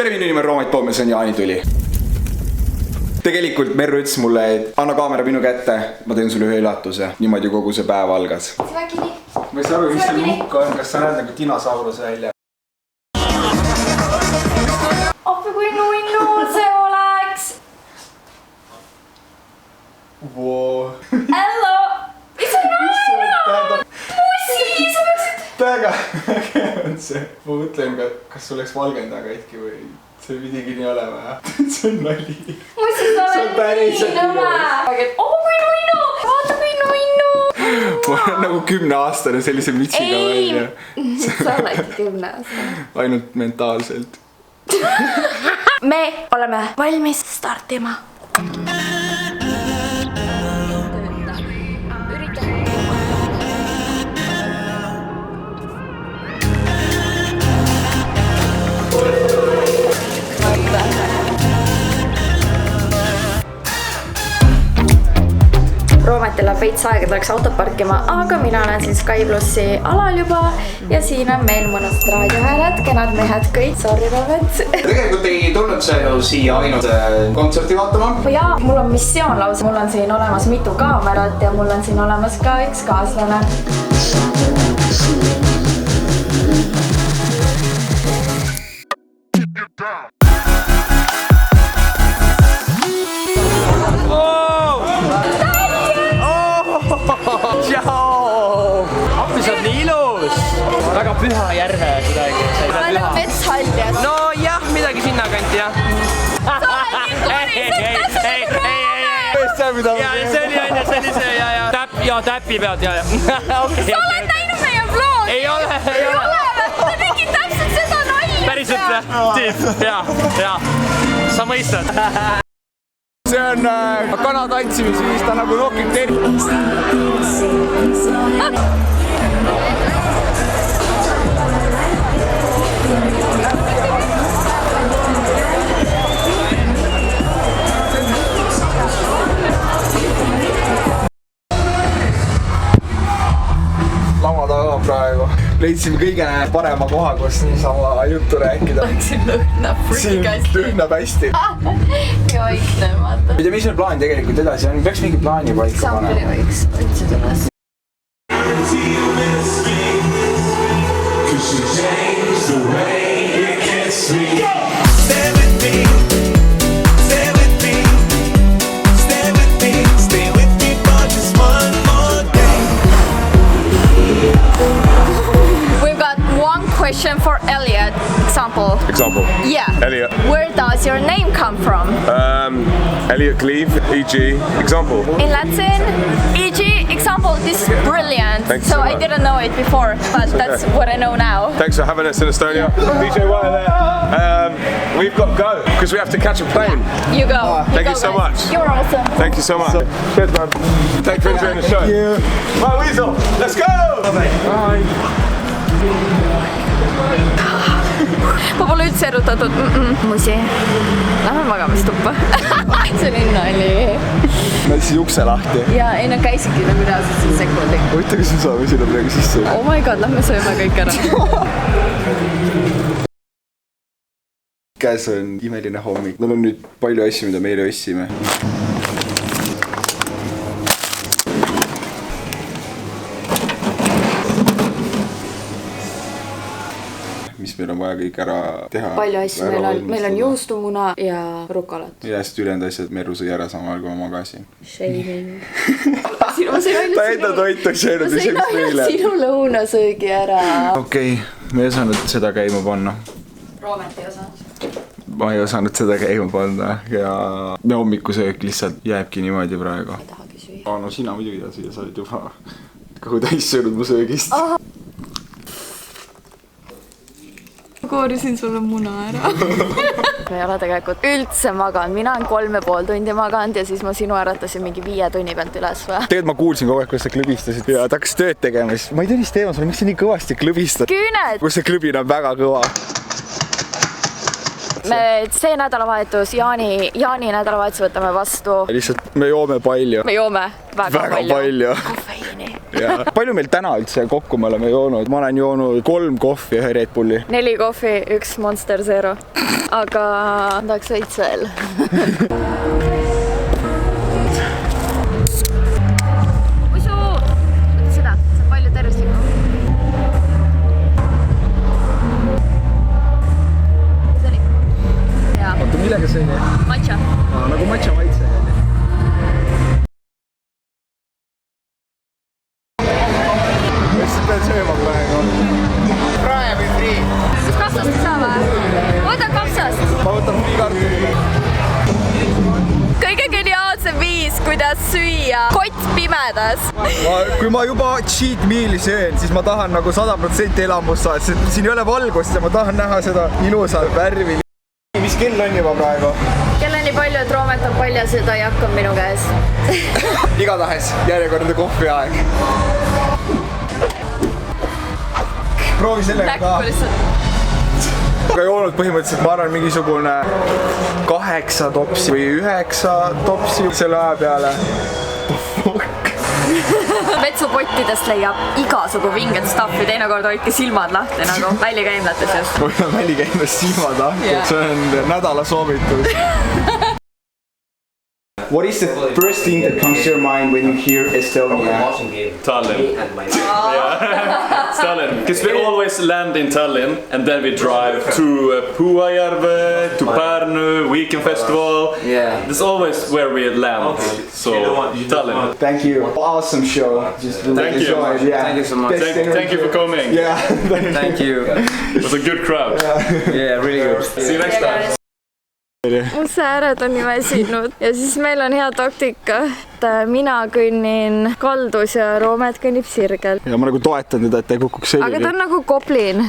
tere, minu nimi on Roomet, Poom ja see on Jaani tuli. Tegelikult Merru ütles mulle, et anna kaamera minu kätte, ma teen sulle ühe ülatuse. Niimoodi kogu see päev algas. Ma ei saa aru, mis see mukk on, kas sa näed nagu dinosauruse välja? Appi kui nunnu see oleks! Wow. Hello! Mis on aina? Pussi, sa peaksid... Täiega on see. Ma mõtlen ka, kas sul oleks valgendaga hetki või see pidigi nii olema. See on nali. Pussi, sa oled nii nõme. Oh kui nunnu! Vaata kui nunnu! Ma olen nagu 10-aastane sellise mitsiga välja. Sa oledki 10-aastane. Ainult mentaalselt. Me oleme valmis startima. Roometil läheb veits aega, ta läks autot parkima, aga mina olen siin Sky Plussi alal juba ja siin on meil mõnusad raadiohääled, kenad mehed kõik, sorry Roomet. Tegelikult ei tulnud see ju siia ainult kontserti vaatama. Jaa, mul on missioon lausa, mul on siin olemas mitu kaamerat ja mul on siin olemas ka üks kaaslane. Appi, sa oled nii ilus! Väga püha järve kuidagi. Ma olen nagu metshaljas. No jah, midagi sinna kanti jah. Sa oled nii koris, et täpselt mida Ja see oli õnne, see oli see ja täpi pealt ja. Sa oled näinud meie vloogi? Ei ole. Ta tegi täpselt seda nalja. Päriselt jah? Ja. Sa mõistad. See on kana tantsimisviis, ta nagu nokib tervist. Lama taga praegu. Leidsime kõige parema koha, kus niisama juttu rääkida. Siin lõhnab frikast. Siin lõhnab hästi. Ja vaikne, vaata. Mida, mis on plaan tegelikult edasi on? Peaks mingi plaani paika Sampli võiks otsida üles. Question for Elliot. Example. Yeah. Elliot. Where does your name come from? Elliot Cleave, E.G. Example. In Latin, E.G. Example. This is brilliant. Thanks so so I much. didn't know it before, but that's what I know now. Thanks for having us in Estonia. DJ Wire there. We've got to go because we have to catch a plane. You go. Thank you so much. You're awesome. Thank you so much. Cheers, man. Thanks for enjoying the show. Thank you. Right, Weasel. Let's go. Bye. Ma pole üldse erutatud. Musi. Lähme magamistuppa. See oli nali. Ma lihtsalt ukse lahti. Ja ei nad käisidki nagu reaalselt siin sekundi. Võita, kas me saame sinna midagi sisse? Oh my god, lähme sööme kõik ära. Käes on imeline hommik. Meil on nüüd palju asju, mida meile ostsime. Mis meil on vaja kõik ära teha. Palju asju, meil on juustumuna ja rukolat. Ja sest ülejäänud asjad Merru sõi ära samal ajal, kui ma magasin. Shaming. Ta enda toitu söönud ja sööks meile. Sinu lõunasöögi ära. Okei, me ei osanud seda käima panna. Roomet ei osanud. Ma ei osanud seda käima panna ja me hommikusöök lihtsalt jääbki niimoodi praegu. Ei tahagi süüa. No sina muidugi ei süüa, sa olid juba kõhu täis söönud mu söögist. Koorisin sulle muna ära. Me ei ole tegelikult üldse maganud. Mina olen 3,5 tundi maganud ja siis ma sinu äratasin mingi 5 tunni pealt üles või? Tegelikult ma kuulsin kogu aeg, kuidas sa klõbistasid ja ta hakkas tööd tegema. Ma ei tea, mis teema sulle, miks sa nii kõvasti klõbistad? Küüned! Kus see klõbin on väga kõva. Me see nädalavahetus, Jaani nädalavahetus võtame vastu. Lihtsalt me joome palju. Me joome väga palju. Palju. Kohvi veini. Palju meil täna üldse kokku me oleme joonud? Ma olen joonud 3 kohvi ja 1 Red Bulli. 4 kohvi, 1 Monster Zero. Aga tahaks veits veel. Usu! Võta seda, see on palju tervislikum. See oli. Jaa. Oota, millega see oli? Matcha. Nagu matcha maitse. Pead sööma praegu. Prae või frii? Kas kapsast ei saa või? Võta kapsast! Ma võtan kartuli. Kõige geniaalsem viis, kuidas süüa kott pimedas. Kui ma juba cheat meal'i söön, siis ma tahan nagu 100% elamust saada, sest siin ei ole valgust ja ma tahan näha seda ilusat värvi. Mis kell on juba praegu? Kell on nii palju, et Roomet on paljas ja ta ei hakka minu käes. Igatahes järjekordne kohviaeg. Proovi sellega ka. Läkku lihtsalt. Aga joonud põhimõtteliselt, ma arvan, mingisugune 8 topsi või 9 topsi selle aja peale. Vetsupottidest leiab igasugu vinget staffi, teinekord hoidke silmad lahti nagu välikäimlates just. Hoidme välikäimlast silmad lahti, see on nädala soovitus. What is the first thing that comes to your mind when you hear Estonia? Tallinn. Yeah, Tallinn. Because we always land in Tallinn and then we drive to Puhajärve, to Pärnu, Weekend Festival. Yeah. That's always where we land. So, Tallinn. Thank you. Awesome show. Just really Thank you. enjoyed. Yeah. Thank you so much. Thank you for coming. Yeah. Thank you. It was a good crowd. Yeah, really good. See you next time. Mu sääred on nii väsinud ja siis meil on hea taktika, et mina kõnnin kaldus ja Roomet kõnnib sirgel. Ja ma nagu toetan teda, et ei kukuks selline. Aga ta on nagu koblin.